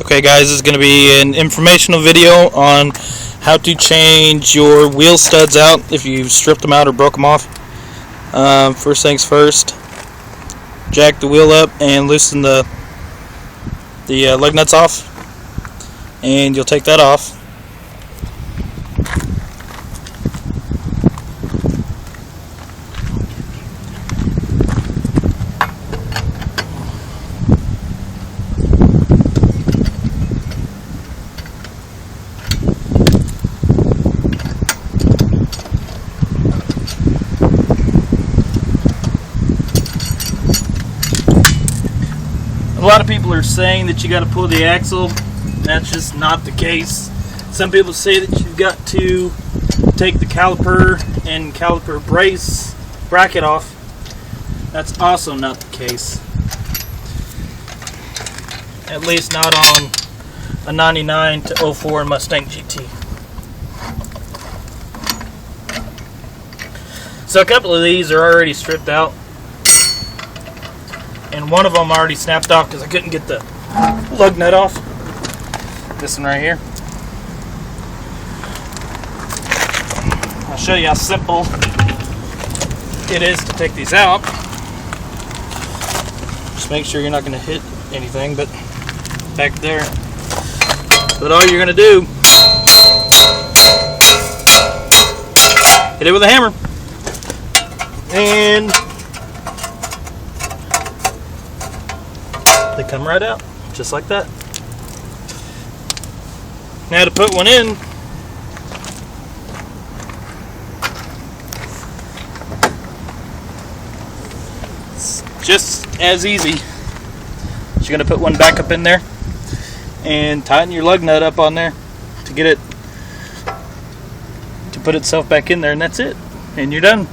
Okay guys, this is going to be an informational video on how to change your wheel studs out if you stripped them out or broke them off. First things first, jack the wheel up and loosen the lug nuts off, and you'll take that off. A lot of people are saying that you got to pull the axle. That's just not the case. Some people say that you've got to take the caliper and caliper brace bracket off. That's also not the case. At least not on a 99 to 04 Mustang GT. So a couple of these are already stripped out, and one of them already snapped off because I couldn't get the lug nut off. This one right here. I'll show you how simple it is to take these out. Just make sure you're not going to hit anything, but back there. But all you're going to do, hit it with a hammer, and they come right out, just like that. Now to put one in, it's just as easy. You're going to put one back up in there and tighten your lug nut up on there to get it to put itself back in there, and that's it. And you're done.